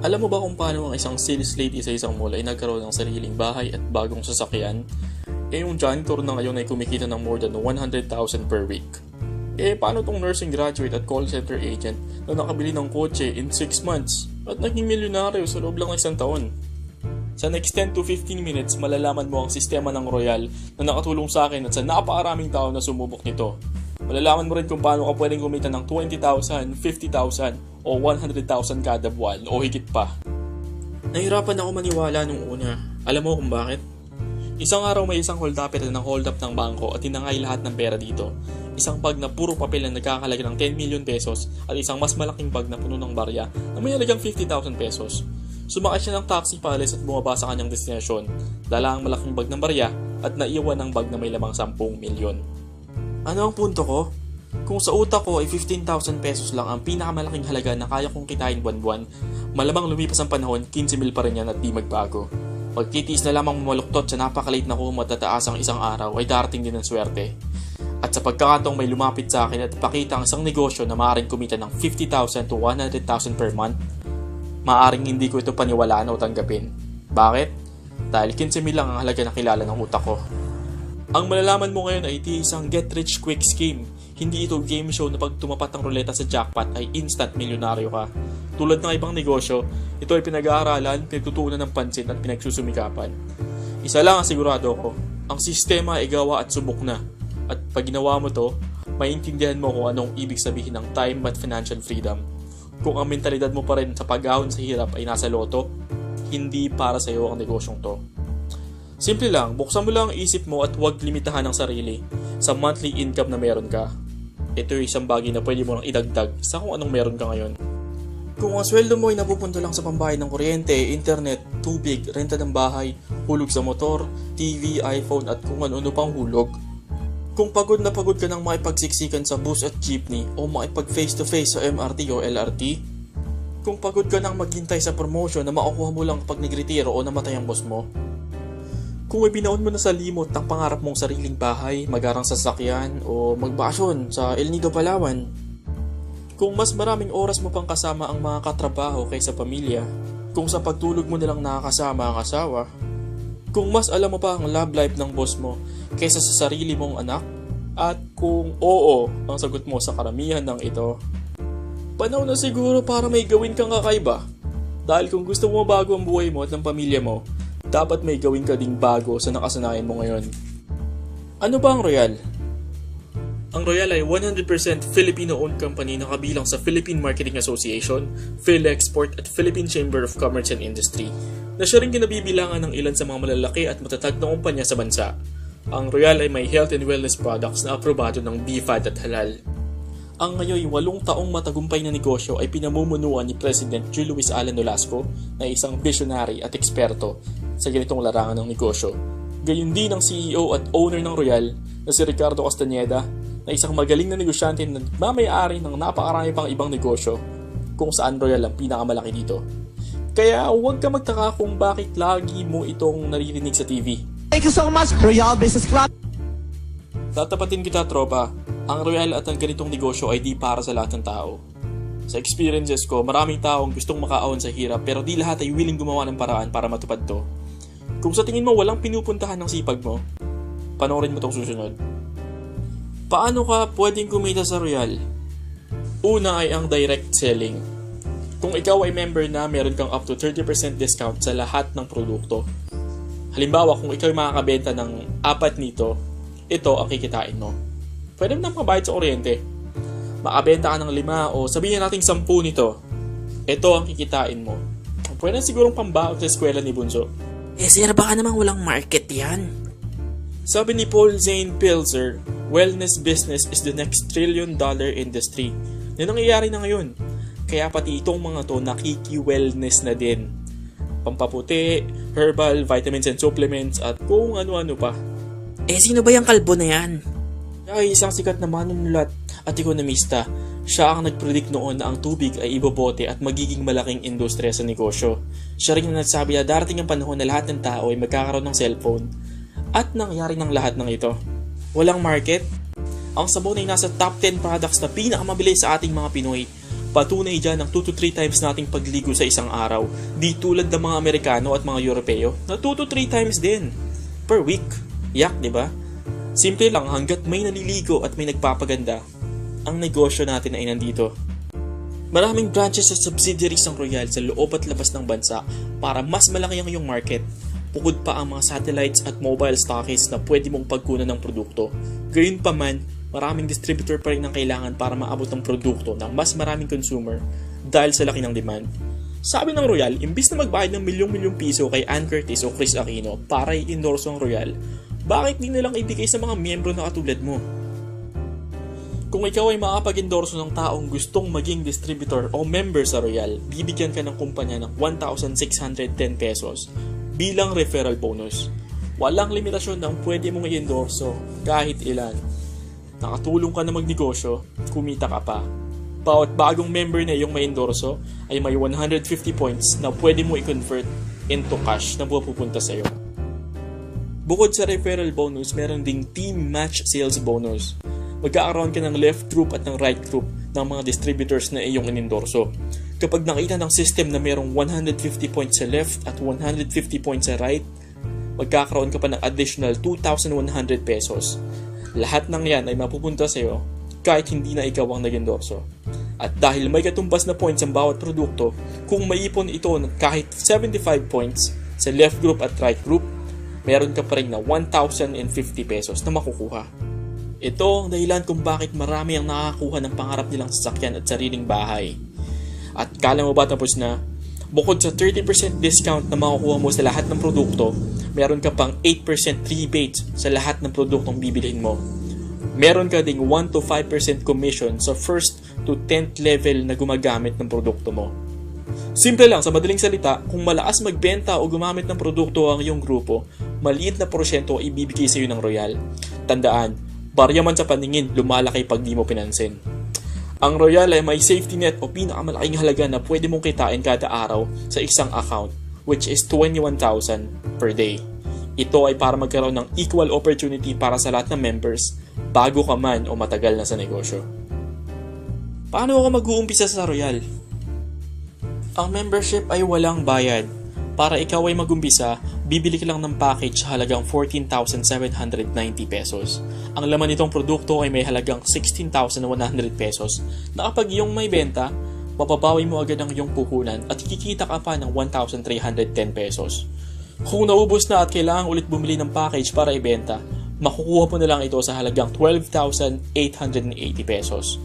Alam mo ba kung paano ang isang sales lady sa isang mall ay nagkaroon ng sariling bahay at bagong sasakyan? Yung janitor na ngayon ay kumikita ng more than 100,000 per week. Paano tong nursing graduate at call center agent na nakabili ng kotse in 6 months at naging milyonaryo sa loob lang ng isang taon? Sa next 10 to 15 minutes, malalaman mo ang sistema ng Royal na nakatulong sa akin at sa napakaraming tao na sumubok nito. Malalaman mo rin kung paano ka pwedeng kumita ng 20,000, 50,000 o 100,000 kada buwan o higit pa. Nahirapan ako maniwala nung una. Alam mo kung bakit? Isang araw may isang hold-upper na hold up ng bangko at tinangay lahat ng pera dito. Isang bag na puro papel na nagkakalaga ng 10 million pesos at isang mas malaking bag na puno ng barya na may halagang 50,000 pesos. Sumakay siya ng taxi palace at bumaba sa kanyang destinasyon. Dala ang malaking bag ng barya at naiwan ang bag na may lamang 10 milyon. Ano ang punto ko? Kung sa utak ko ay 15,000 pesos lang ang pinakamalaking halaga na kaya kong kitain buwan-buwan, malamang lumipas ang panahon, 15 mil pa rin yan at di magbago. Pagtitiis na lamang mamaluktot sa napakaliit na kumo at tataas ang isang araw ay darating din ang swerte. At sa pagkakataong may lumapit sa akin at pakita ang isang negosyo na maaaring kumita ng 50,000 to 100,000 per month, maaaring hindi ko ito paniwalaan o tanggapin. Bakit? Dahil 15 mil lang ang halaga na kilala ng utak ko. Ang malalaman mo ngayon ay isang get-rich-quick scheme. Hindi ito game show na pag tumapat ang ruleta sa jackpot ay instant milyonaryo ka. Tulad ng ibang negosyo, ito ay pinag-aaralan, pinagtutuunan ng pansin at pinagsusumikapan. Isa lang ang sigurado ko, ang sistema ay gawa at subok na. At pag ginawa mo to, maintindihan mo kung anong ibig sabihin ng time at financial freedom. Kung ang mentalidad mo pa rin sa pag-ahon sa hirap ay nasa loto, hindi para sa iyo ang negosyong to. Simple lang, buksan mo lang ang isip mo at huwag limitahan ang sarili sa monthly income na meron ka. Ito ay isang bagay na pwede mo lang idagdag sa kung anong meron ka ngayon. Kung ang sweldo mo ay napupunta lang sa pambayad ng kuryente, internet, tubig, renta ng bahay, hulog sa motor, TV, iPhone at kung ano-ano pang hulog. Kung pagod na pagod ka nang makipagsiksikan sa bus at jeepney o makipag face-to-face sa MRT o LRT, kung pagod ka nang maghintay sa promotion na makukuha mo lang pag nagretiro o namatay ang boss mo, kung ibinaon mo na sa limot ang pangarap mong sariling bahay, magarang sasakyan o magbakasyon sa El Nido, Palawan. Kung mas maraming oras mo pang kasama ang mga katrabaho kaysa pamilya, kung sa pagtulog mo nilang nakakasama ang asawa, kung mas alam mo pa ang love life ng boss mo kaysa sa sarili mong anak, at kung oo ang sagot mo sa karamihan ng ito, panahon na siguro para may gawin kang kakaiba. Dahil kung gusto mo mabago ang buhay mo at ng pamilya mo, dapat may gawin ka ding bago sa nakasanayan mo ngayon. Ano ba ang Royal? Ang Royal ay 100% Filipino-owned company na kabilang sa Philippine Marketing Association, PhilExport at Philippine Chamber of Commerce and Industry, na siya rin kinabibilangan ng ilan sa mga malalaki at matatag na kumpanya sa bansa. Ang Royal ay may health and wellness products na aprobado ng BFAD at halal. Ang ngayon 8 taong matagumpay na negosyo ay pinamumunuan ni President Juan Luis Alan Nolasco na isang visionary at eksperto sa ganitong larangan ng negosyo. Gayon din ang CEO at owner ng Royal na si Ricardo Castañeda na isang magaling na negosyante na nagmamayari ng napakarami pang ibang negosyo kung saan Royal ang pinakamalaki dito. Kaya huwag ka magtaka kung bakit lagi mo itong naririnig sa TV. Thank you so much, Royal Business Club. Tatapatin kita, tropa. Ang Royal at ang ganitong negosyo ay di para sa lahat ng tao. Sa experiences ko, maraming taong gustong makaahon sa hirap pero di lahat ay willing gumawa ng paraan para matupad to. Kung sa tingin mo walang pinupuntahan ng sipag mo, panoorin mo tong susunod. Paano ka pwedeng kumita sa Royal? Una ay ang direct selling. Kung ikaw ay member na, meron kang up to 30% discount sa lahat ng produkto. Halimbawa, kung ikaw ay makakabenta ng 4 nito, ito ang kikitain mo. Pwede mo nang mabayad sa kuryente. Makabenta ka ng 5 o sabihin natin 10 nito. Ito ang kikitain mo. Pwede na sigurong pambaon sa eskwela ni Bunso. Sir, baka namang walang market yan. Sabi ni Paul Zane Pilzer, wellness business is the next $1 trillion industry. Yan nangyayari na ngayon. Kaya pati itong mga to nakiki-wellness na din. Pampaputi, herbal, vitamins and supplements at kung ano-ano pa. Sino ba yung kalbo na yan? Siya ay isang sikat na manunulat at ekonomista. Siya ang nag-predict noon na ang tubig ay ibobote at magiging malaking industriya sa negosyo. Siya rin ang nagsabi na darating ang panahon na lahat ng tao ay magkakaroon ng cellphone. At nangyari ng lahat ng ito. Walang market. Ang sabon ay nasa top 10 products na pinakamabili sa ating mga Pinoy. Patunay dyan ang 2 to 3 times nating pagligo sa isang araw. Di tulad ng mga Amerikano at mga Europeo na 2 to 3 times din per week. Yak, di ba? Simple lang, hanggat may naliligo at may nagpapaganda, ang negosyo natin ay nandito. Maraming branches at subsidiaries ng Royal sa loob at labas ng bansa para mas malaki ang iyong market. Bukod pa ang mga satellites at mobile stockists na pwede mong pagkunan ng produkto. Gayunpaman, maraming distributor pa rin ang kailangan para maabot ang produkto ng mas maraming consumer dahil sa laki ng demand. Sabi ng Royal, imbis na magbayad ng milyong-milyong piso kay Ann Curtis o Chris Aquino para i-endorse ang Royal, bakit di nilang ibigay sa mga miyembro na katulad mo? Kung ikaw ay makapag-endorso ng taong gustong maging distributor o member sa Royal, bibigyan ka ng kumpanya ng 1,610 pesos bilang referral bonus. Walang limitasyon ng pwede mong i-endorso kahit ilan. Nakatulong ka na magnegosyo, kumita ka pa. Bawat bagong member na iyong ma-endorso ay may 150 points na pwede mo i-convert into cash na pupunta sa iyo. Bukod sa referral bonus, meron ding team match sales bonus. Magkakaroon ka ng left group at ng right group ng mga distributors na iyong inendorso. Kapag nakita ng system na mayroong 150 points sa left at 150 points sa right, magkakaroon ka pa ng additional 2,100 pesos. Lahat ng yan ay mapupunta sa iyo kahit hindi na ikaw ang nag-endorso. At dahil may katumbas na points ang bawat produkto, kung maipon ito kahit 75 points sa left group at right group, meron ka pa rin na 1,050 pesos na makukuha. Ito ang dahilan kung bakit marami ang nakakakuha ng pangarap nilang sasakyan at sariling bahay. At kala mo ba tapos na? Bukod sa 30% discount na makukuha mo sa lahat ng produkto, meron ka pang 8% rebate sa lahat ng produktong bibilhin mo. Meron ka ding 1 to 5% commission sa first to 10th level na gumagamit ng produkto mo. Simple lang, sa madaling salita, kung malakas magbenta o gumamit ng produkto ang iyong grupo, maliit na porsyento ibibigay sa iyo ng Royal. Tandaan, barya man sa paningin, lumalaki pag di mo pinansin. Ang Royal ay may safety net o pinakamalaking halaga na pwede mong kitain kada araw sa isang account, which is 21,000 per day. Ito ay para magkaroon ng equal opportunity para sa lahat ng members, bago ka man o matagal na sa negosyo. Paano ako mag-uumpisa sa Royal? Ang membership ay walang bayad. Para ikaw ay mag-umpisa, bibili ka lang ng package halagang 14,790 pesos. Ang laman nitong produkto ay may halagang 16,100 pesos na kapag iyong may benta, mapabawi mo agad ang iyong puhunan at kikita ka pa ng 1,310 pesos. Kung naubos na at kailangan ulit bumili ng package para ibenta, makukuha mo na lang ito sa halagang 12,880 pesos.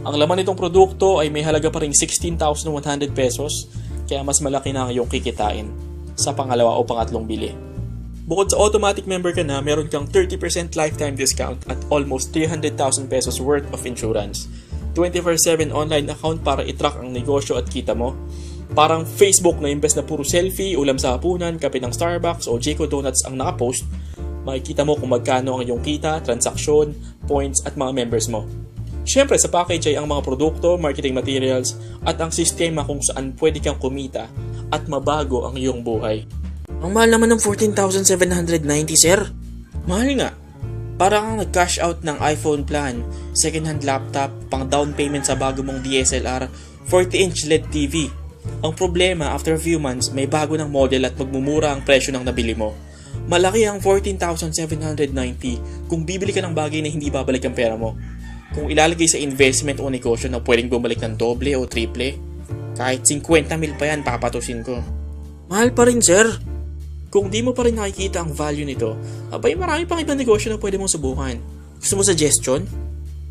Ang laman nitong produkto ay may halaga pa ring 16,100 pesos, kaya mas malaki na ang iyong kikitain sa pangalawa o pangatlong bili. Bukod sa automatic member ka na, meron kang 30% lifetime discount at almost 300,000 pesos worth of insurance. 24/7 online account para itrack ang negosyo at kita mo. Parang Facebook na imbes na puro selfie, ulam sa hapunan, kape ng Starbucks o Jayco Donuts ang nakapost, makikita mo kung magkano ang iyong kita, transaksyon, points at mga members mo. Siyempre, sa package ay ang mga produkto, marketing materials, at ang sistema kung saan pwede kang kumita at mabago ang iyong buhay. Ang mahal naman ng 14,790, sir. Mahal nga. Para kang nag-cash out ng iPhone plan, second-hand laptop, pang down payment sa bago mong DSLR, 40-inch LED TV. Ang problema, after a few months, may bago ng model at magmumura ang presyo ng nabili mo. Malaki ang 14,790 kung bibili ka ng bagay na hindi babalik ang pera mo. Kung ilalagay sa investment o negosyo na pwedeng bumalik ng doble o triple, kahit 50 mil pa yan, papatusin ko. Mahal pa rin, sir. Kung di mo pa rin nakikita ang value nito, abay marami pang ibang negosyo na pwede mong subukan. Gusto mo suggestion?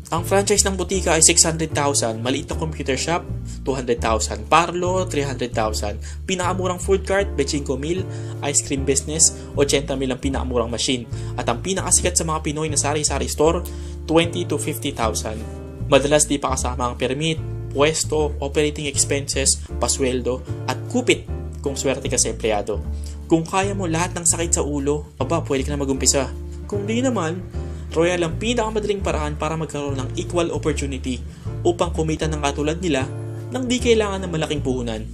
Ang franchise ng butika ay 600,000, maliit na computer shop, 200,000, parlo, 300,000, pinakamurang food cart, 25,000, ice cream business, 80,000 ang pinakamurang machine, at ang pinakasikat sa mga Pinoy na sari-sari store, 20 to 50,000. Madalas di pa kasama ang permit, pwesto, operating expenses, pasweldo, at kupit kung swerte ka sa empleyado. Kung kaya mo lahat ng sakit sa ulo, pwede ka na mag-umpisa. Kung di naman, Royal ang pinakamadaling paraan para magkaroon ng equal opportunity upang kumita ng katulad nila nang di kailangan ng malaking puhunan.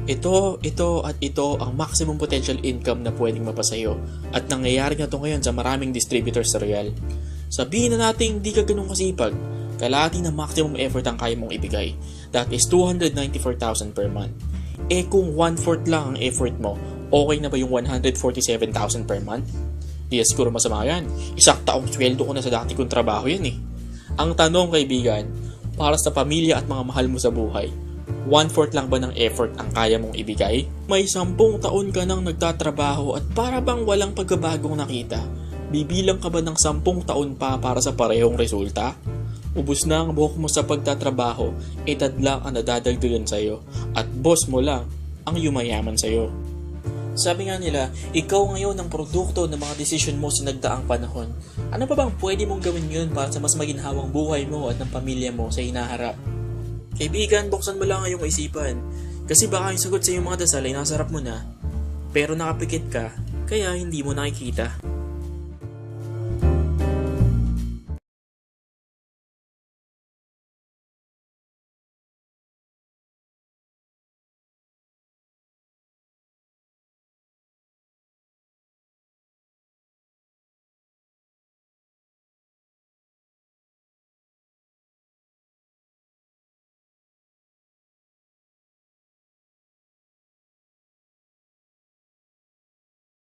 Ito ang maximum potential income na pwedeng mapasayo at nangyayari na ito ngayon sa maraming distributors sa Royal. Sabihin na natin di ka ganun kasipag, Kalahati ng maximum effort ang kaya mong ibigay. That is 294,000 per month. Kung 1/4 lang ang effort mo, okay na ba yung 147,000 per month? Di siguro masama yan. Isang taong sweldo ko na sa dati kong trabaho yan eh. Ang tanong kaibigan, para sa pamilya at mga mahal mo sa buhay, 1/4 lang ba ng effort ang kaya mong ibigay? May 10 taon ka nang nagtatrabaho at para bang walang pagbabagong nakita? Bibilang ka ba ng 10 taon pa para sa parehong resulta? Ubus na ang buhok mo sa pagtatrabaho, edad lang ang nadadagdagan sa'yo at boss mo lang ang yumayaman sa'yo. Sabi nga nila, ikaw ngayon ang produkto ng mga desisyon mo sa nagdaang panahon. Ano pa bang pwede mong gawin yun para sa mas maginhawang buhay mo at ng pamilya mo sa hinaharap? Kaibigan, buksan mo lang ang iyong isipan. Kasi baka yung sagot sa iyong mga dasal ay nasa harap mo na, pero nakapikit ka, kaya hindi mo nakikita.